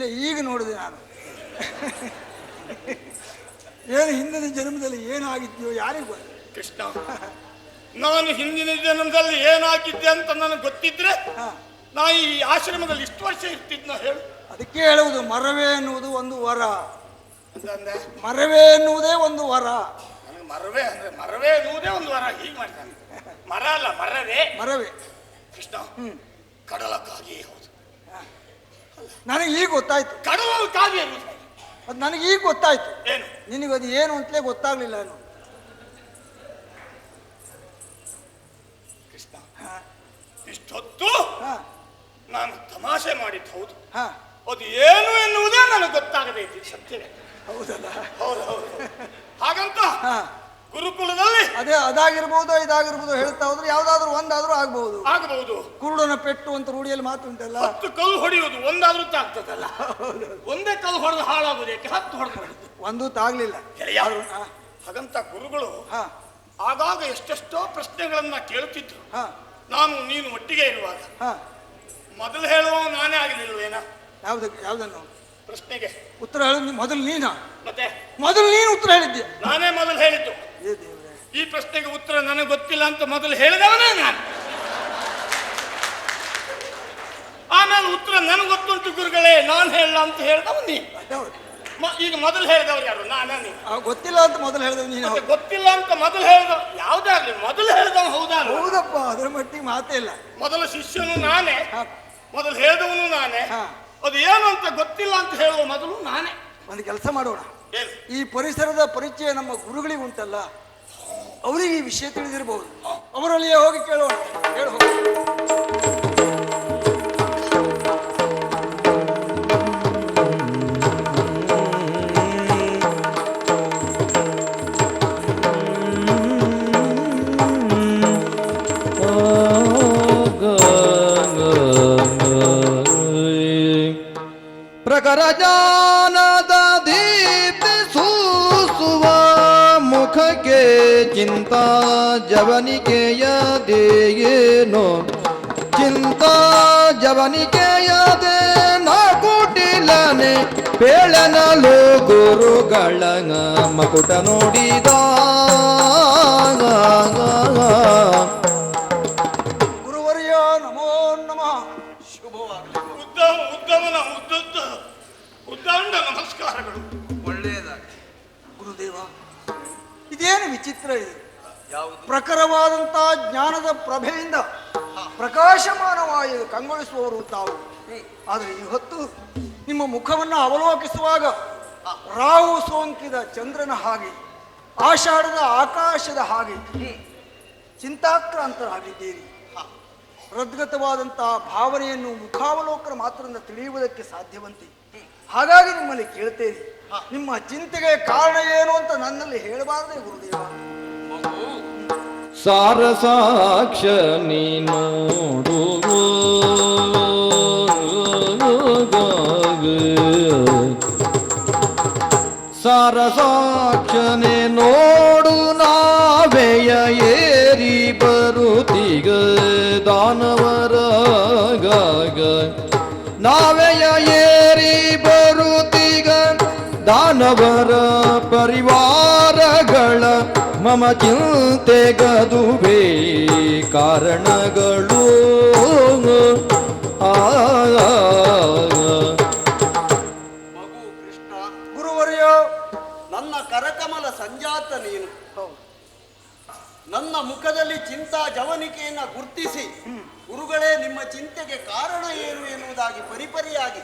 ಇಲ್ಲ, ಈಗ ನೋಡಿದೆ ನಾನು. ಏನು ಹಿಂದಿನ ಜನ್ಮದಲ್ಲಿ ಏನಾಗಿದ್ಯೋ ಯಾರಿಗೂ ಗೊತ್ತು. ಕೃಷ್ಣ, ನಾನು ಹಿಂದಿನ ಜನ್ಮದಲ್ಲಿ ಏನಾಗಿದ್ದೆ ಅಂತ ನನಗೆ ಗೊತ್ತಿದ್ರೆ ನಾ ಈ ಆಶ್ರಮದಲ್ಲಿ ಇಷ್ಟು ವರ್ಷ ಇರ್ತಿದ್ನ ಹೇಳು. ಅದಕ್ಕೆ ಹೇಳುವುದು, ಮರವೇ ಎನ್ನುವುದು ಒಂದು ವರ. ಅಂತಂದ್ರೆ ಮರವೇ ಎನ್ನುವುದೇ ಒಂದು ವರ. ನನಗೆ ಮರವೇ ಅಂದ್ರೆ ಮರವೇ ಎನ್ನುವುದೇ ಒಂದು ವರ. ಹೀಗೆ ಮಾಡ್ತಾನೆ. ಮರ ಅಲ್ಲ, ಮರವೇ. ಮರವೇ ಕೃಷ್ಣ, ಕಡಲಕ್ಕಾಗಿ ಹೌದು. ನನಗೆ ಈಗ ಗೊತ್ತಾಯ್ತು. ಕಡಲಕ್ಕಾಗಿ ಇರುವುದು ಅದು ನನಗೆ ಈಗ ಗೊತ್ತಾಯ್ತು. ಏನು? ನಿನಗದು ಏನು ಅಂತಲೇ ಗೊತ್ತಾಗ್ಲಿಲ್ಲ. ನಾನು ಕೃಷ್ಣ, ಇಷ್ಟೊತ್ತು ನಾನು ತಮಾಷೆ ಮಾಡಿದ್ದು ಹೌದು. ಅದು ಏನು ಎನ್ನುವುದೇ ನನಗೆ ಗೊತ್ತಾಗದೆ ಇತ್ತು. ಸತ್ಯವೇ. ಹೌದಲ್ಲ? ಹೌದು ಹೌದು. ಹಾಗಂತ ಗುರುಕುಲದಲ್ಲಿ ಅದೇ ಅದಾಗಿರ್ಬೋದು ಇದಾಗಿರ್ಬೋದು ಹೇಳ್ತಾ ಹೋದ್ರೆ ಯಾವ್ದಾದ್ರು ಒಂದಾದ್ರೂ ಆಗ್ಬಹುದು. ಆಗಬಹುದು. ಕುರುಡನ ಪೆಟ್ಟು ಅಂತ ರೂಢಿಯಲ್ಲಿ ಮಾತು ಉಂಟಲ್ಲ. 10 ಕಲ್ಲು ಹೊಡೆಯುವುದು ಒಂದಾದ್ರೂ ತಾಗ್ತದಲ್ಲ. ಒಂದೇ ಕಲ್ಲು ಹೊಡೆದು ಹಾಳಾಗುದು ಯಾಕೆ? 10 ಹೊಡೆದು ಒಂದೂ ತಾಗ್ಲಿಲ್ಲ. ಹಾಗಂತ ಗುರುಗಳು ಆಗಾಗ ಎಷ್ಟೆಷ್ಟೋ ಪ್ರಶ್ನೆಗಳನ್ನ ಕೇಳುತ್ತಿದ್ರು. ನಾನು ನೀನು ಒಟ್ಟಿಗೆ ಇರುವಾಗ ಮೊದಲು ಹೇಳುವ ನಾನೇ ಆಗಲಿಲ್ವೇನ? ಯಾವ್ದನ್ನು ಪ್ರಶ್ನೆಗೆ ಉತ್ತರ ಹೇಳುದು ಮೊದಲು ನೀನ? ಮತ್ತೆ ಮೊದಲು ನೀನು ಉತ್ತರ ಹೇಳಿದ್ದೆ. ನಾನೇ ಮೊದಲು ಹೇಳಿದ್ದು. ಈ ಪ್ರಶ್ನೆಗೆ ಉತ್ತರ ನನಗೆ ಗೊತ್ತಿಲ್ಲ ಅಂತ ಮೊದಲು ಹೇಳಿದವನೇ ನಾನು. ಆಮೇಲೆ ಉತ್ತರ ನನಗೆ ಗೊತ್ತುಂಟು ಗುರುಗಳೇ, ನಾನು ಹೇಳಲ್ಲ ಅಂತ ಹೇಳಿದವ ನೀ. ಈಗ ಮೊದಲು ಹೇಳಿದವ್ರು ಯಾರು? ನಾನೇ. ಗೊತ್ತಿಲ್ಲ ಅಂತ ಮೊದಲು ಹೇಳಿದವ ನೀನು. ಗೊತ್ತಿಲ್ಲ ಅಂತ ಮೊದಲು ಹೇಳಿದವ ಯಾವ್ದಾಗ್ಲಿ ಮೊದಲು ಹೇಳಿದವ ಹೌದಾ? ಹೌದಪ್ಪ, ಅದರ ಮಟ್ಟಿಗೆ ಮಾತೇ ಇಲ್ಲ. ಮೊದಲ ಶಿಷ್ಯನು ನಾನೇ, ಮೊದಲು ಹೇಳಿದವನು ನಾನೇ. ಅದು ಏನು ಅಂತ ಗೊತ್ತಿಲ್ಲ ಅಂತ ಹೇಳುವ ಮೊದಲು ನಾನೇ. ಒಂದು ಕೆಲಸ ಮಾಡೋಣ, ಈ ಪರಿಸರದ ಪರಿಚಯ ನಮ್ಮ ಗುರುಗಳಿಗೆ ಉಂಟಲ್ಲ, ಅವರಿಗೆ ಈ ವಿಷಯ ತಿಳಿದಿರಬಹುದು. ಅವರಲ್ಲಿಯೇ ಹೋಗಿ ಕೇಳೋಣ. ಹೇಳು. ಪ್ರಖರಜಾನದ ದೀಪ್ತಿ ಸೂಸುವ ಮುಖಕ್ಕೆ ಚಿಂತಾ ಜವನಿಕೆಯದೇನೋ, ಚಿಂತಾ ಜವನಿಕೆಯದೇನೋ ಕುಟಿಲನೆ ಪೇಳನಲು ಗುರುಗಳ ಮಕುಟ ನೋಡಿದ. ಗುರುವರ್ಯ ನಮೋ ನಮಃ. ಶುಭವಾಗಲಿ. ಉದ್ದಮನ ಉದ್ದಂಡ ನಮಸ್ಕಾರಗಳು. ಒಳ್ಳೆಯದಾಗಿ. ಗುರುದೇವ, ಇದೇನು ವಿಚಿತ್ರ ಇದೆ. ಪ್ರಖರವಾದಂತಹ ಜ್ಞಾನದ ಪ್ರಭೆಯಿಂದ ಪ್ರಕಾಶಮಾನವಾಗಿ ಕಂಗೊಳಿಸುವವರು ತಾವು. ಆದರೆ ಈ ಹೊತ್ತು ನಿಮ್ಮ ಮುಖವನ್ನು ಅವಲೋಕಿಸುವಾಗ ರಾಹು ಸೋಂಕಿದ ಚಂದ್ರನ ಹಾಗೆ, ಆಷಾಢದ ಆಕಾಶದ ಹಾಗೆ ಚಿಂತಾಕ್ರಾಂತರಾಗಿದ್ದೀರಿ. ಹೃದ್ಗತವಾದಂತಹ ಭಾವನೆಯನ್ನು ಮುಖಾವಲೋಕನ ಮಾತ್ರದಿಂದ ತಿಳಿಯುವುದಕ್ಕೆ ಸಾಧ್ಯವಂತೆ. ಹಾಗಾಗಿ ನಿಮ್ಮಲ್ಲಿ ಕೇಳ್ತೇನೆ, ನಿಮ್ಮ ಚಿಂತೆಗೆ ಕಾರಣ ಏನು ಅಂತ ನನ್ನಲ್ಲಿ ಹೇಳಬಾರದೆ ಗುರುದೇವ? ಸಾರಸಾಕ್ಷ ನೀನೋಡು ಸಾರಸಾಕ್ಷನೆ ನೋಡು ನಾವೆಯ ಏರಿ ಬರುತ್ತೀಗ ದಾನವರ ಗಾಗ, ನಾವೆಯ ಏರಿ ಬರುತ್ತೀಗ ದಾನವರ ಪರಿವಾರಗಳ ಮಮ ಚಿಂತೆಗದುವೇ ಕಾರಣಗಳು. ಗುರುವರ್ಯ, ನನ್ನ ಕರಕಮಲ ಸಂಜಾತ ನೀನು. ನನ್ನ ಮುಖದಲ್ಲಿ ಚಿಂತಾ ಜವನಿಕೆಯನ್ನು ಗುರ್ತಿಸಿ ಗುರುಗಳೇ ನಿಮ್ಮ ಚಿಂತೆಗೆ ಕಾರಣ ಏನು ಎನ್ನುವುದಾಗಿ ಪರಿಪರಿಯಾಗಿ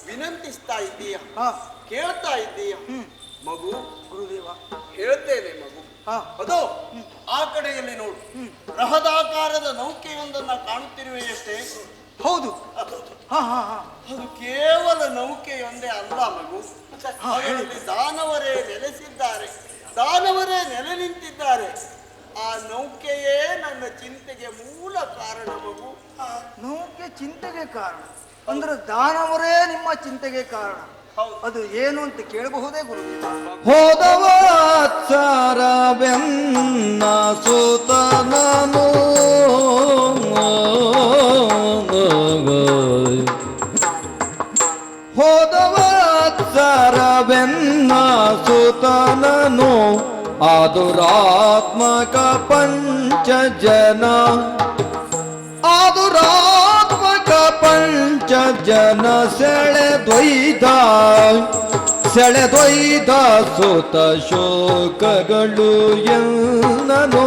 ವಿನಂತಿಸ್ತಾ ಇದ್ದೀಯ, ಕೇಳ್ತಾ ಇದ್ದೀಯ. ಮಗು, ಗುರುದೇವ ಹೇಳ್ತೇನೆ ಮಗು. ಅದೋ ಆ ಕಡೆಯಲ್ಲಿ ನೋಡು, ಬೃಹದಾಕಾರದ ನೌಕೆಯೊಂದನ್ನ ಕಾಣುತ್ತಿರುವೆಯಷ್ಟೇ. ಹೌದು. ಅದು ಕೇವಲ ನೌಕೆಯೊಂದೇ ಅಲ್ಲ ಮಗು. ಅದರಲ್ಲಿ ದಾನವರೇ ನೆಲೆಸಿದ್ದಾರೆ, ದಾನವರೇ ನೆಲೆ ನಿಂತಿದ್ದಾರೆ. ಆ ನೌಕೆಯೇ ನನ್ನ ಚಿಂತೆಗೆ ಮೂಲ ಕಾರಣ ಮಗು. ನೌಕೆ ಚಿಂತೆಗೆ ಕಾರಣ ಅಂದ್ರೆ ದಾನವರೇ ನಿಮ್ಮ ಚಿಂತೆಗೆ ಕಾರಣ. ಅದು ಏನು ಅಂತ ಕೇಳಬಹುದೇ ಗುರುದೇವ? ಹೋದವಾತ್ಸರವೆನ್ನ ಸುತನನು ಹೋದವ ಆದುರಾತ್ಮಕ ಪಂಚಜನ ಆದುರಾತ್ಮಕ ಪಂಚಜನ ಸೆಳೆದೊಯ್ದ ಸುತ ಶೋಕಗಳು ಎನ್ನನು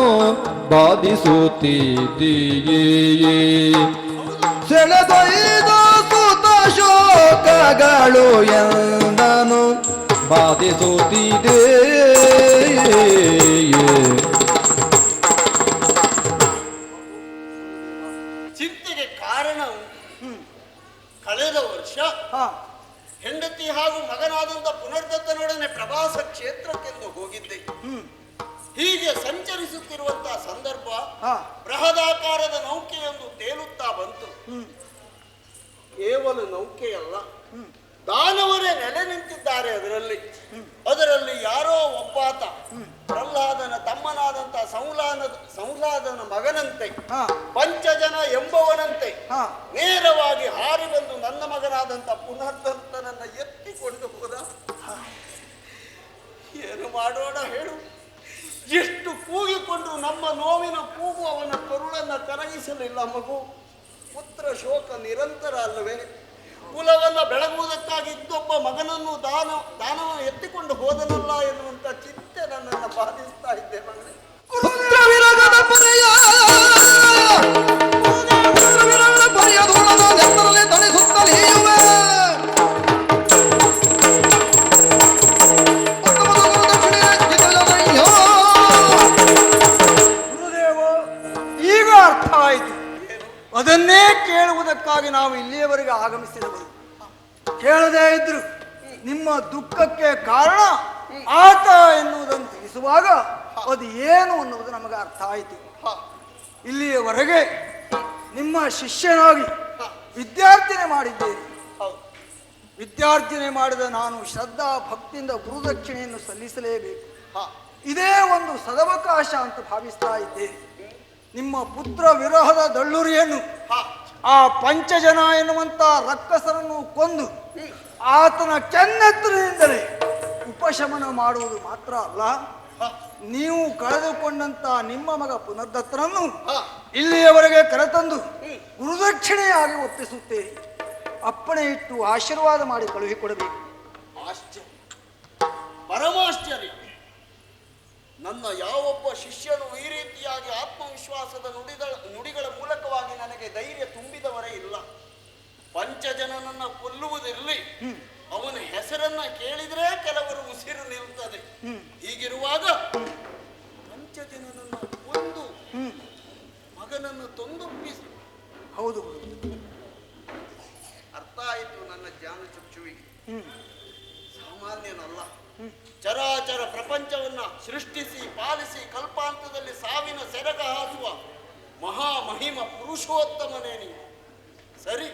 ಬಾಧಿಸುತ್ತಿದ್ದೀಯೇ ಸೆಳೆದೊಯ್ದ ಸುತ ಶೋಕಗಳು ಎಂದನು ಬಾಧಿಸುತ್ತಿದೆ ಚಿಂತೆಗೆ ಕಾರಣ ಕಳೆದ ವರ್ಷ ಹಾ ಹೆಂಡತಿ ಹಾಗೂ ಮಗನಾದಂತ ಪುನರ್ದತ್ತನೊಡನೆ ಪ್ರವಾಸ ಕ್ಷೇತ್ರಕ್ಕೆಂದು ಹೋಗಿದ್ದೆ. ಹೀಗೆ ಸಂಚರಿಸುತ್ತಿರುವಂತಹ ಸಂದರ್ಭ ಹಾ ಬೃಹದಾಕಾರದ ನೌಕೆಯೊಂದು ತೇಲುತ್ತಾ ಬಂತು. ಕೇವಲ ನೌಕೆಯಲ್ಲ, ದಾನವರೇ ನೆಲೆ ನಿಂತಿದ್ದಾರೆ ಅದರಲ್ಲಿ ಯಾರೋ ಒಬ್ಬಾತ ಪ್ರಹ್ಲಾದನ ತಮ್ಮನಾದಂತ ಸಂಹ್ಲಾದನ ಮಗನಂತೆ ಹಾ ಪಂಚಜನ ಎಂಬವನಂತೆ ಹಾ ನೇರವಾಗಿ ಹಾರಿ ಬಂದು ನನ್ನ ಮಗನಾದಂತ ಪುನರ್ದತ್ತನನ್ನ ಎತ್ತಿಕೊಂಡು ಹೋದ. ಏನು ಮಾಡೋಣ ಹೇಳು? ಎಷ್ಟು ಕೂಗಿಕೊಂಡು ನಮ್ಮ ನೋವಿನ ಕೂಗು ಅವನ ಕರುಳನ್ನ ಕರಗಿಸಲಿಲ್ಲ. ಮಗು ಪುತ್ರ ಶೋಕ ನಿರಂತರ ಅಲ್ಲವೇ? ಕುಲವನ್ನ ಬೆಳಗುವುದಕ್ಕಾಗಿ ಇದ್ದೊಬ್ಬ ಮಗನನ್ನು ದಾನವ ಎತ್ತಿಕೊಂಡು ಹೋದನಲ್ಲ ಎನ್ನುವಂತ ಚಿಂತೆ ನನ್ನನ್ನು ಬಾಧಿಸ್ತಾ ಇದ್ದೆ ಮಗನೇ. ಗುರುದೇವ, ಈಗ ಅರ್ಥ ಆಯಿತು. ಅದನ್ನೇ ಕೇಳುವುದಕ್ಕಾಗಿ ನಾವು ಇಲ್ಲಿಯವರೆಗೆ ಆಗಮಿಸಿದವರು. ಕೇಳದೇ ಇದ್ರು ನಿಮ್ಮ ದುಃಖಕ್ಕೆ ಕಾರಣ ಆತ ಎನ್ನುವುದನ್ನು ತಿಳಿಸುವಾಗ ಅದು ಏನು ಅನ್ನುವುದು ನಮಗೆ ಅರ್ಥ ಆಯಿತು. ಇಲ್ಲಿಯವರೆಗೆ ನಿಮ್ಮ ಶಿಷ್ಯನಾಗಿ ವಿದ್ಯಾರ್ಥಿನಿ ಮಾಡಿದ್ದೇನೆ. ವಿದ್ಯಾರ್ಥಿನಿ ಮಾಡಿದ ನಾನು ಶ್ರದ್ಧಾ ಭಕ್ತಿಯಿಂದ ಗುರುದಕ್ಷಿಣೆಯನ್ನು ಸಲ್ಲಿಸಲೇಬೇಕು. ಇದೇ ಒಂದು ಸದವಕಾಶ ಅಂತ ಭಾವಿಸ್ತಾ ಇದ್ದೇನೆ. ನಿಮ್ಮ ಪುತ್ರ ವಿರಹದ ದಳ್ಳುರಿಯನ್ನು ಆ ಪಂಚಜನ ಎನ್ನುವಂತ ರಕ್ಕಸರನ್ನು ಕೊಂದು ಆತನ ಕೆನ್ನೆತ್ತರದಿಂದಲೇ ಉಪಶಮನ ಮಾಡುವುದು ಮಾತ್ರ ಅಲ್ಲ, ನೀವು ಕಳೆದುಕೊಂಡಂತ ನಿಮ್ಮ ಮಗ ಪುನರ್ದತ್ತನನ್ನು ಇಲ್ಲಿಯವರೆಗೆ ಕರೆತಂದು ಗುರುದಕ್ಷಿಣೆಯಾಗಿ ಒಪ್ಪಿಸುತ್ತೇನೆ. ಅಪ್ಪಣೆ ಇಟ್ಟು ಆಶೀರ್ವಾದ ಮಾಡಿ ಕಳುಹಿಕೊಡಬೇಕು. ಆಶ್ಚರ್ಯ, ಪರಮಾಶ್ಚರ್ಯ. ನನ್ನ ಯಾವೊಬ್ಬ ಶಿಷ್ಯನು ಈ ರೀತಿಯಾಗಿ ಆತ್ಮವಿಶ್ವಾಸದ ನುಡಿಗಳ ಮೂಲಕವಾಗಿ ನನಗೆ ಧೈರ್ಯ ತುಂಬಿದವರೇ ಇಲ್ಲ. ಪಂಚಜನನನ್ನ ಕೊಲ್ಲುವುದಿರಲಿ, ಅವನ ಹೆಸರನ್ನ ಕೇಳಿದ್ರೆ ಕೆಲವರು ಉಸಿರು ನಿಲ್ತದೆ. ಹೀಗಿರುವಾಗ ಪಂಚಜನನನ್ನ ಕೊಂದು ಮಗನನ್ನು ತೊಂದೊಪ್ಪಿಸಿ. ಹೌದು, ಅರ್ಥ ಆಯಿತು ನನ್ನ ಜ್ಞಾನ ಚಕ್ಷುವಿಗೆ. ಸಾಮಾನ್ಯನಲ್ಲ, ಚರಾಚರ ಪ್ರಪಂಚವನ್ನ ಸೃಷ್ಟಿಸಿ ಪಾಲಿಸಿ ಕಲ್ಪಾಂತದಲ್ಲಿ ಸಾವಿನ ಸೆರಗ ಹಾಸುವ ಮಹಾಮಹಿಮ ಪುರುಷೋತ್ತಮನೇ ನೀವು. ಸರಿ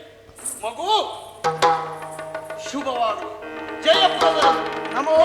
ಮಗು, ಶುಭವಾಗಲಿ. ಜಯಪ್ರದ ನಮೋ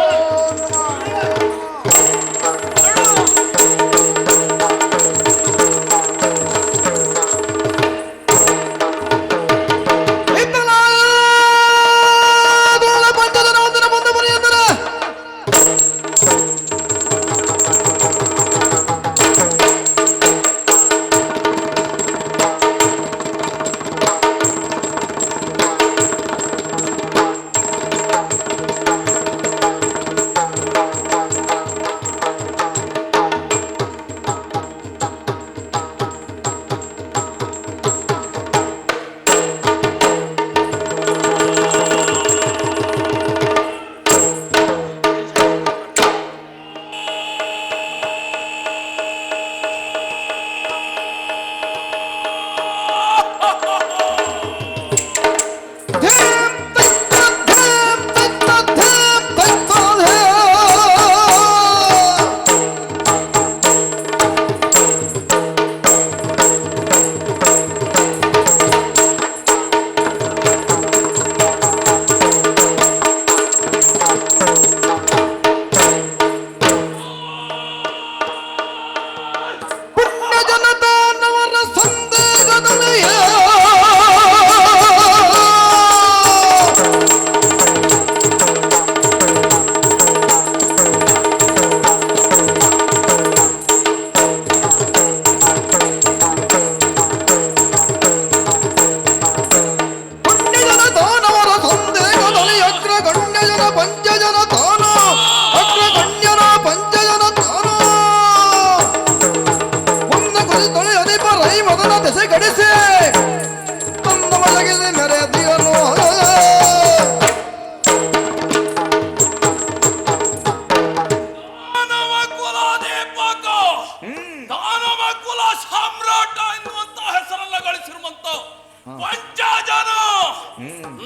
ಪಂಚಜನ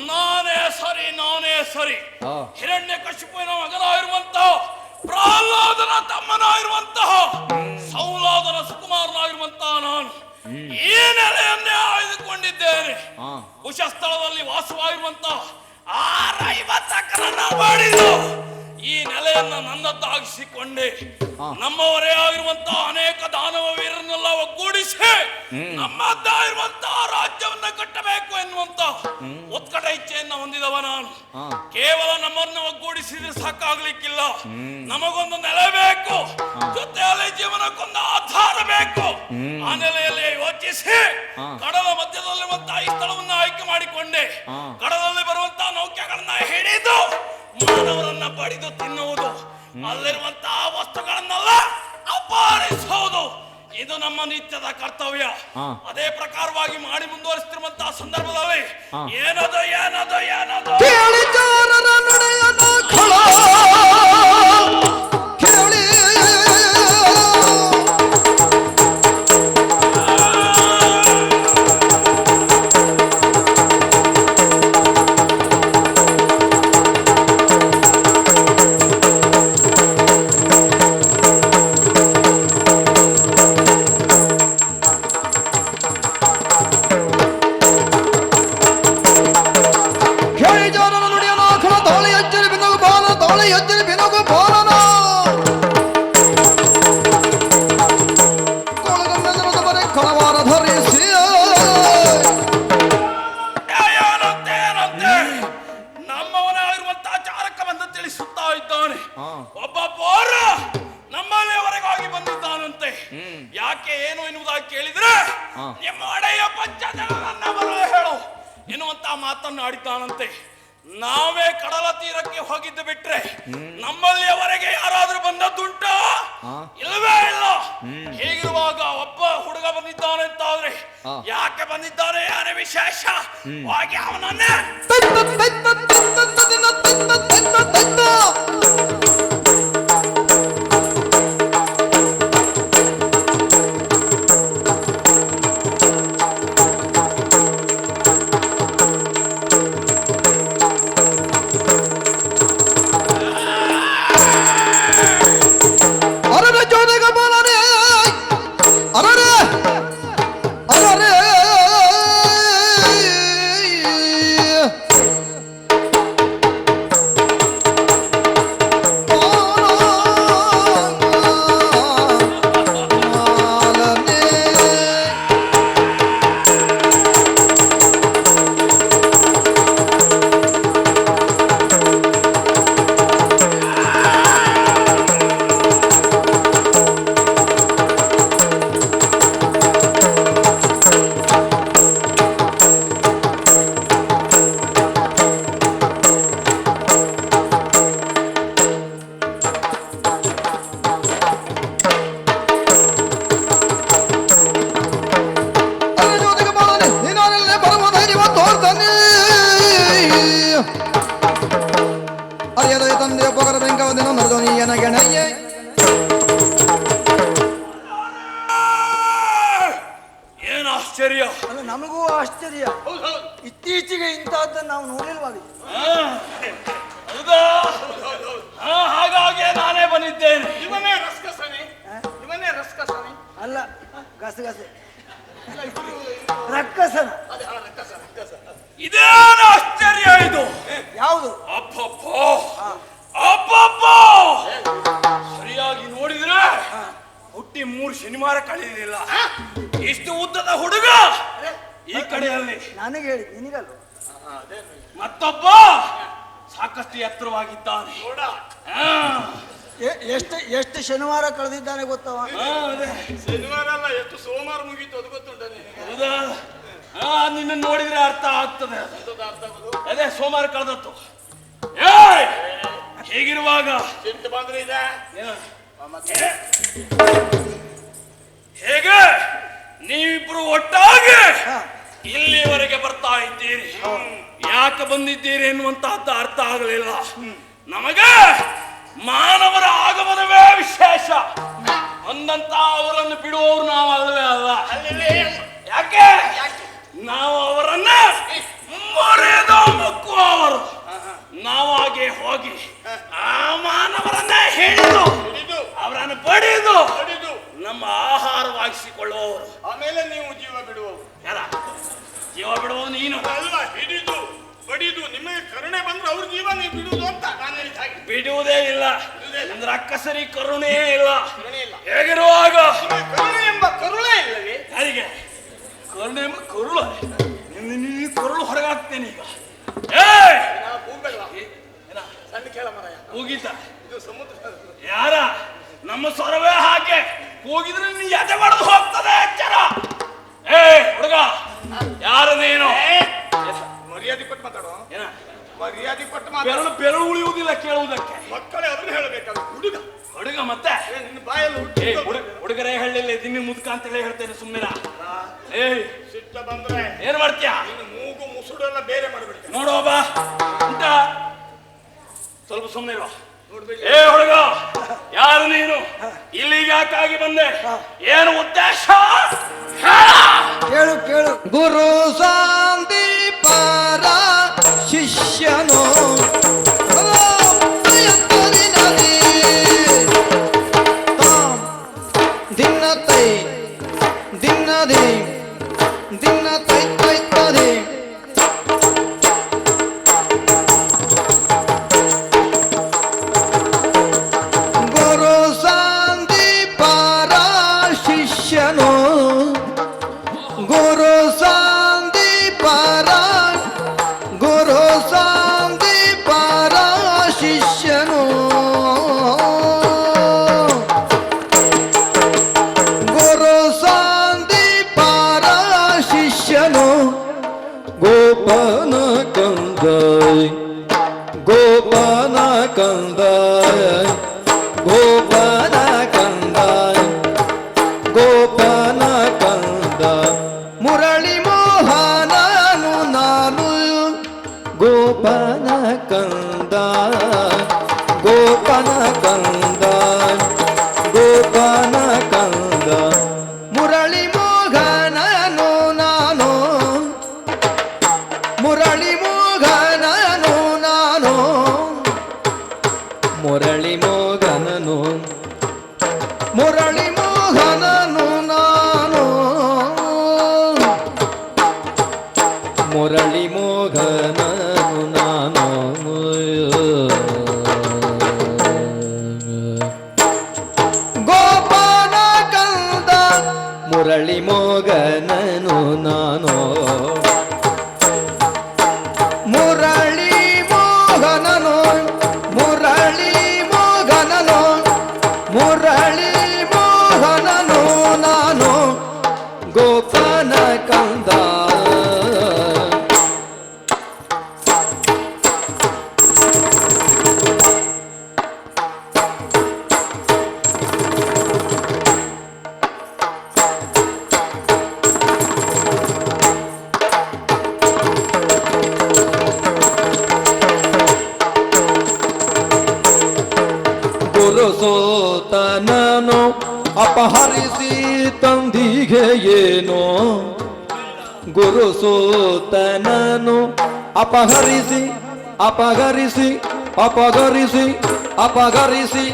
ನಾನೇ ಸರಿ ಆ. ಹಿರಣ್ಯಕಶಿಪುವಿನ ಮಗನಾಗಿರುವಂತ ಪ್ರಹ್ಲಾದನ ತಮ್ಮನಾಗಿರುವಂತಹ ಸೌಲಾದನ ಸುಕುಮಾರನಾಗಿರುವಂತಹ ನಾನು ಈ ನೆಲೆಯನ್ನೇ ಆಯ್ದುಕೊಂಡಿದ್ದೇನೆ. ಕುಶಸ್ಥಳದಲ್ಲಿ ವಾಸವಾಗಿರುವಂತಹ 650 ಎಕರನ್ನ ಮಾಡಿದ್ದು ಈ ನೆಲೆಯನ್ನ ನನ್ನದ್ದಾಗಿಸಿಕೊಂಡೆ. ನಮ್ಮವರೇ ಆಗಿರುವಂತಹ ಅನೇಕ ದಾನವ ವೀರನ್ನೆಲ್ಲ ಒಗ್ಗೂಡಿಸಿ ನಮ್ಮದ್ದಾಗಿರುವಂತಹ ರಾಜ್ಯವನ್ನ ಕಟ್ಟಬೇಕು ಎನ್ನುವಂತ ಉತ್ಕಟ ಇಚ್ಛೆಯನ್ನ ಹೊಂದಿದವ ನಾನು. ಕೇವಲ ನಮ್ಮನ್ನು ಒಗ್ಗೂಡಿಸಿದ್ರೆ ಸಾಕಾಗ್ಲಿಕ್ಕಿಲ್ಲ, ನಮಗೊಂದು ನೆಲೆ ಬೇಕು, ಜೊತೆಯಲ್ಲಿ ಜೀವನಕ್ಕೊಂದು ಆಧಾರ ಬೇಕು. ಆ ನೆಲೆಯಲ್ಲಿ ಯೋಚಿಸಿ ಕಡಲ ಮಧ್ಯದಲ್ಲಿರುವಂತಹ ಈ ಸ್ಥಳವನ್ನ ಆಯ್ಕೆ ಮಾಡಿಕೊಂಡೆ. ಕಡಲಲ್ಲಿ ಬರುವಂತಹ ನೌಕೆಗಳನ್ನ ಹಿಡಿದು ಮಾನವರನ್ನ ಬಡಿದು ತಿನ್ನುವುದು, ಅಲ್ಲಿರುವಂತಹ ವಸ್ತುಗಳನ್ನೆಲ್ಲ ಅಪಹರಿಸುವುದು, ಇದು ನಮ್ಮ ನಿತ್ಯದ ಕರ್ತವ್ಯ. ಅದೇ ಪ್ರಕಾರವಾಗಿ ಮಾಡಿ ಮುಂದುವರಿಸುತ್ತಿರುವಂತಹ ಸಂದರ್ಭದಲ್ಲಿ ಏನದು ಒಬ್ಬ ಪೌರ ನಮ್ಮಲ್ಲಿವರೆಗಾಗಿ ಬಂದಿದ್ದಾನಂತೆ. ಯಾಕೆ ಏನು ಎನ್ನುವುದಾಗಿ ಕೇಳಿದ್ರೆ ನಿಮ್ಮ ಒಡೆಯ ಪಂಚಜನರನ್ನವರು ಹೇಳು ಎನ್ನುವಂತ ಮಾತನ್ನು ಆಡಿದ್ದಾನಂತೆ. ನಾವೇ ಕಡಲ ತೀರಕ್ಕೆ ಹೋಗಿದ್ದು ಬಿಟ್ರೆ ನಮ್ಮಲ್ಲಿಯವರೆಗೆ ಯಾರಾದ್ರೂ ಬಂದದ್ದುಂಟಾ? ಇಲ್ಲವೇ ಇಲ್ಲ. ಹೀಗಿರುವಾಗ ಒಬ್ಬ ಹುಡುಗ ಬಂದಿದ್ದಾನೆ ಅಂತ ಆದ್ರೆ ಯಾಕೆ ಬಂದಿದ್ದಾನೆ, ಯಾರೇ ವಿಶೇಷ ಹಾಗೆ ಅವನನ್ನೇ ಏನು ಆಶ್ಚರ್ಯ. ಅಲ್ಲ, ನಮಗೂ ಆಶ್ಚರ್ಯ. ಇತ್ತೀಚೆಗೆ ಇಂತಹದ್ದನ್ನು ನಾವು ನೋಡಿಲ್ವಾಗಿ. ಹೌದಾ? ಹಾಗಾಗಿ ನಾನೇ ಬಂದಿದ್ದೇನೆ. ಇವನೇ ರಸ್ಕಸನೆ ಅಲ್ಲ, ಗಸಗಸೆ ರಕ್ಕಸನ. ಇದೇನು ಆಶ್ಚರ್ಯ ಇದು? ಯಾವುದು? ಅಪ್ಪಪ್ಪ ಸರಿಯಾಗಿ ನೋಡಿದ್ರೆ ಹುಟ್ಟಿ 3 ಶನಿವಾರ ಕಳೆಯಲಿಲ್ಲ. ಇಷ್ಟು ಉದ್ದದ ಹುಡುಗ ಈ ಕಡೆಯಲ್ಲಿ ನನಗೆ ಹೇಳಿ, ನಿನಗಲ್ಲ. ಮತ್ತೊಬ್ಬ ಸಾಕಷ್ಟು ಎತ್ತರವಾಗಿದ್ದಾನೆ. ಎಷ್ಟು ಶನಿವಾರ ಕಳೆದಿದ್ದಾನೆ ಗೊತ್ತವ? ಶನಿವಾರ ಅಲ್ಲ, ಎಷ್ಟು ಸೋಮವಾರ ಮುಗೀತು ಅದು ಗೊತ್ತುಂಟ ನಿನಗೆ? ಹೌದಾ? ನಿನ್ನ ನೋಡಿದ್ರೆ ಅರ್ಥ ಆಗ್ತದೆ. ಅದೇ ಸೋಮವಾರ ಕಳೆದತ್ತು. ಹೇಗಿರುವಾಗ ಚಿಂತೆ ಬಂದ್ರೆ ಇದೆ ಹೇಗೆ ನೀವಿಬ್ರು ಒಟ್ಟಾಗಿ ಇಲ್ಲಿವರೆಗೆ ಬರ್ತಾ ಇದ್ದೀರಿ. ಯಾಕೆ ಬಂದಿದ್ದೀರಿ ಎನ್ನುವಂತಹದ್ದು ಅರ್ಥ ಆಗಲಿಲ್ಲ ನಮಗೆ. ಮಾನವರ ಆಗಮನವೇ ವಿಶೇಷ. ಅಂದಂತ ಅವರನ್ನು ಬಿಡುವವರು ನಾವು ಅಲ್ಲವೇ ಅಲ್ಲ. ಯಾಕೆ ನಾವು ಅವರ ಜೀವ ಬಿಡುವ ನೀನು ಅಲ್ವಾ ಹಿಡಿದು ಬಡಿದು ನಿಮಗೆ ಕರುಣೆ ಬಂದ್ರೆ ಅವ್ರ ಜೀವ ನೀವು ಬಿಡುವುದು ಅಂತ ನಾನು ಹೇಳಿದ ಹಾಗೆ. ಬಿಡುವುದೇ ಇಲ್ಲ ಅಂದ್ರೆ ಅಕ್ಕಸರಿ ಕರುಣೆ ಇಲ್ಲ. ಕರುಣೆ ಇಲ್ಲ. ಹೇಗಿರುವಾಗ ಕರುಣೆ ಎಂಬ ಕರುಣೆ ಇಲ್ಲವೇ? ಯಾರಿಗೆ ಕರುಣೆ ಎಂಬ ಕರುಳು ನೀನು ಕರುಳು ಹೊರಗಾಗ್ತೇನೆ ಈಗ. ಏ ಕೂಗಲ್ವಾ ಏನ ಸಣ್ಣ ಕೇಳ ಮರ ಕೂಗಿತ ಇದು ಸಮುದ್ರ ಯಾರ ನಮ್ಮ ಸ್ವರವೇ ಹಾಗೆ ಕೂಗಿದ್ರೆ ನೀ ಎದೆ ಬಡ್ದು ಹೋಗ್ತದೆ ಎಚ್ಚರ. ಏ ಹುಡುಗ ಯಾರು ನೀನು? ಮರ್ಯಾದೆ ಕೊಟ್ಟು ಮಾತಾಡೋ. ಏನ ಮರ್ಯಾದೆ ಕೊಟ್ಟು ಬೆರಳು ಮಾತಾಡೋ. ಬೆರಳು ಉಳಿಯುವುದಿಲ್ಲ ಕೇಳುವುದಕ್ಕೆ. ಮಕ್ಕಳೇ ಅದನ್ನ ಹೇಳಬೇಕಾದ್ರೆ ಹುಡುಗ ಹುಡುಗ ಮತ್ತೆ ನಿನ್ನ ಬಾಯಲ್ಲಿ ಏ ಹುಡುಗರೇ ಹೇಳಲಿಲ್ಲ ದಿಮ್ಮಿ ಮುದ್ಕ ಅಂತ ಹೇಳಿ ಹೇಳ್ತೇನೆ ಸುಮ್ಮನೆ. ಏ ಸಿಟ್ಟ ಬಂದ್ರೆ ಏನ್ ಮಾಡ್ತೀಯ? ನೀನು ಮೂಗು ಮುಸುಡು ಎಲ್ಲ ಬೇರೆ ಮಾಡ್ಬಿಡ್ತೀನಿ. ನೋಡುವ ಬಾ ಉಂಟ ಸ್ವಲ್ಪ ಸುಮ್ಮನೆ ಇರುವ. ನೋಡ್ಬೇಕು ಏ ಹುಡುಗ ಯಾರು ನೀನು? ಇಲ್ಲಿಗೆ ಯಾಕಾಗಿ ಬಂದೆ? ಏನು ಉದ್ದೇಶ? ಕೇಳು ಕೇಳು. ಗುರು ಸಂದೀಪರ ಶಿಷ್ಯನು ದಿನತೈ ದಿನದಿ ದಿನತೈ ತೈತದಿ ಗುರು ಸಂದೀಪರ ಶಿಷ್ಯನು ಗುರು ಸಂದೀಪರ ಗುರು ಸಂದೀಪರ ಶಿಷ್ಯನು ಗುರು ಸಂದೀಪರ ಶಿಷ್ಯನು ಗೋಪನ ಕಂದೈ ಗೋಪನ ಕಂದೈ ಗೋಪನ ಕಂದೈ ಗೋಪನ ಕಂದ ಮುರಳಿ ಮೋಹನನು ನಾನು ಗೋಪನ ಕಂದ ಗೋಪನ ಕಂದ ಗೋಪನ ಕಂದ ಮುರಳಿ ಮೋಹನನು ನಾನು ಮುರಳಿ ಮೋಹನನು ನಾನು ಮುರಳಿ ಮೋಹನನು ಮುರಳಿ ಮೋಹನನು ನಾನು ಮುರಳಿ ಮೋಹನನು ನಾನು ಗೋಪಾಲ ಕಂದ ಮುರಳಿ ಮೋಹನನು ನಾನು ಮುರಳಿ ಮೋಹನನು ಮುರಳಿ ಮೋಹನನು ಮುರಳಿ ಮೋಹನನು ನಾನು ಗೋಪನ ಕಂದ ಗುರು ಸೋತನನು ಅಪಹರಿಸಿ ತಂದಿಗೆ ಏನೋ ಗುರು ಸೋತನನು ಅಪಹರಿಸಿ ಅಪಹರಿಸಿ ಅಪಹರಿಸಿ ಅಪಹರಿಸಿ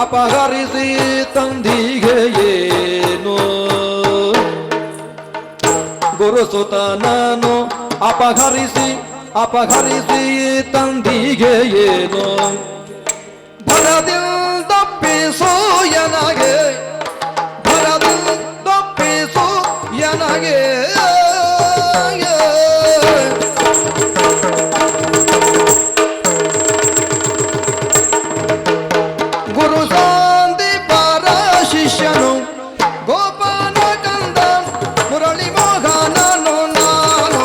ಅಪಹರಿಸಿ ತಂದಿಗೆ ಏನೋ ಗುರು ಸುತನನು ಅಪಹರಿಸಿ ಅಪಹರಿಸಿ ತಂದಿಗೆ ಏನೋ ಭರದಿಂದಪ್ಪಿಸೋ ಎನಗೆ ಭರದಿಂದಪ್ಪಿಸೋ ಎನಗೆ ಗುರು ಸಂದೀಪರ ಶಿಷ್ಯನು ಗೋಪಾಲ ಕಂದ ಮುರಳಿ ಮೋಹನನು ನಾನು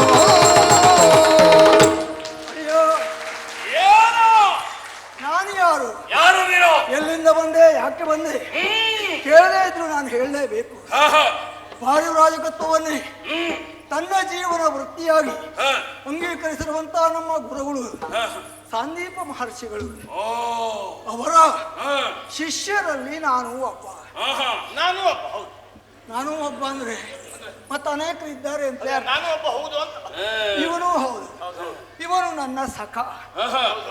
ಅಯ್ಯೋ ಏನು? ನಾನು ಯಾರು? ಯಾರು ನೀನು? ಎಲ್ಲಿಂದ ಬಂದೆ? ಯಾಕೆ ಬಂದೆ? ಕೇಳದೇ ಇದ್ರು ನಾನು ಹೇಳಲೇಬೇಕು. ಪಾರಿವ್ರಾಜಕತ್ವವನ್ನೇ ತನ್ನ ಜೀವನ ವೃತ್ತಿಯಾಗಿ ಅಂಗೀಕರಿಸಿರುವಂತಹ ನಮ್ಮ ಗುರುಗಳು ಸಂದೀಪ ಮಹರ್ಷಿಗಳು. ಅವರ ಶಿಷ್ಯರಲ್ಲಿ ನಾನು ಒಬ್ಬ. ನಾನು ಒಬ್ಬ ಹೌದು. ನಾನು ಒಬ್ಬ ಅಂದ್ರೆ ಮತ್ತೆ ಅನೇಕರು ಇದ್ದಾರೆ ಅಂತ ನಾನು ಒಬ್ಬ ಹೌದು ಅಂತ. ಇವನು ಹೌದು. ಇವನು ನನ್ನ ಸಖ.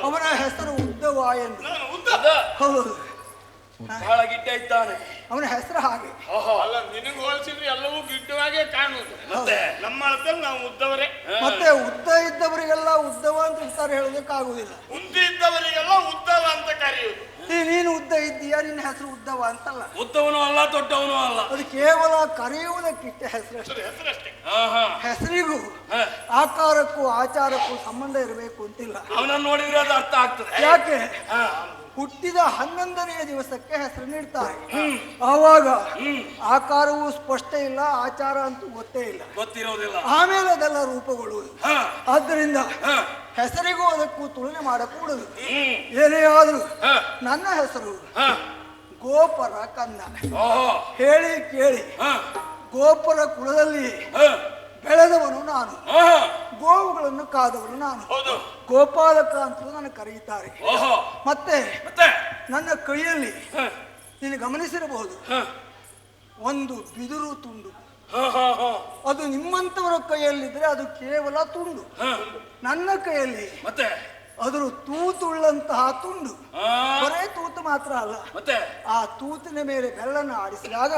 ಅವನ ಹೆಸರು ಉದ್ದವ ಎಂದು. ನಾನು ಉದ್ದ ಹೌದು. ಬಹಳ ಗಿಡ್ಡ ಇದ್ದಾನೆ. ಅವನ ಹೆಸರು ಹಾಗೆ. ಅಲ್ಲ ನಿನಗೆ ಹೋಲಿಸಿದ್ರೆ ಎಲ್ಲವೂ ಗಿಡ್ಡವಾಗೇ ಕಾಣುವುದು. ಮತ್ತೆ ನಮ್ಮ ಅಳತಲ್ಲಿ ನಾವು ಉದ್ದವರೇ. ಮತ್ತೆ ಉದ್ದ ಇದ್ದವರಿಗೆಲ್ಲ ಉದ್ದವ ಅಂತ ಉತ್ತರ ಹೇಳೋದಕ್ಕಾಗುದಿಲ್ಲ. ಉದ್ದ ಇದ್ದವರಿಗೆಲ್ಲ ಉದ್ದವ ಅಂತ ಕರೆಯುವುದು. ನೀನು ಉದ್ದ ಇದ್ದೀಯಾ, ನಿನ್ನ ಹೆಸರು ಉದ್ದವ ಅಂತಲ್ಲ. ಉದ್ದವನು ಅಲ್ಲ ದೊಡ್ಡವನು ಅಲ್ಲ. ಅದು ಕೇವಲ ಕರೆಯುವುದಕ್ಕಿಟ್ಟ ಹೆಸರು. ಹೆಸರಷ್ಟೇ. ಹೆಸರಿಗೂ ಆಕಾರಕ್ಕೂ ಆಚಾರಕ್ಕೂ ಸಂಬಂಧ ಇರಬೇಕು ಅಂತಿಲ್ಲ. ಅವನನ್ನು ನೋಡಿದ್ರೆ ಅದು ಅರ್ಥ ಆಗ್ತದೆ. ಯಾಕೆ ಹುಟ್ಟಿದ 11ನೆಯ ದಿವಸಕ್ಕೆ ಹೆಸರು ನೀಡ್ತಾರೆ. ಆವಾಗ ಆಕಾರವೂ ಸ್ಪಷ್ಟ ಇಲ್ಲ, ಆಚಾರ ಅಂತೂ ಗೊತ್ತೇ ಇಲ್ಲ, ಗೊತ್ತಿರೋದಿಲ್ಲ. ಆಮೇಲೆ ಅದೆಲ್ಲ ರೂಪುಗೊಳ್ಳುವುದು. ಆದ್ದರಿಂದ ಹೆಸರಿಗೂ ಅದಕ್ಕೂ ತುಲನೆ ಮಾಡಕೂಡದು. ಏನೇ ಆದ್ರೂ ನನ್ನ ಹೆಸರು ಗೋಪರ ಕಂದ. ಹೇಳಿ ಕೇಳಿ, ಗೋಪರ ಕುಲದಲ್ಲಿ ಬೆಳೆದವನು ನಾನು, ಗೋವುಗಳನ್ನು ಕಾದವನು ನಾನು. ಗೋಪಾಲಕ ಅಂತಲೂ ನನ್ನ ಕರೆಯುತ್ತಾರೆ. ಮತ್ತೆ ನನ್ನ ಕೈಯಲ್ಲಿ ನೀನು ಗಮನಿಸಿರಬಹುದು ಒಂದು ಬಿದಿರು ತುಂಡು. ಅದು ನಿಮ್ಮಂತವರ ಕೈಯಲ್ಲಿದ್ರೆ ಅದು ಕೇವಲ ತುಂಡು. ನನ್ನ ಕೈಯಲ್ಲಿ ಮತ್ತೆ ಅದ್ರ ತೂತುಳ್ಳಂತಹ ತುಂಡು. ಬರೇ ತೂತು ಮಾತ್ರ ಅಲ್ಲ, ಮತ್ತೆ ಆ ತೂತಿನ ಮೇಲೆ ಬೆರಳನ್ನು ಆಡಿಸಿದಾಗ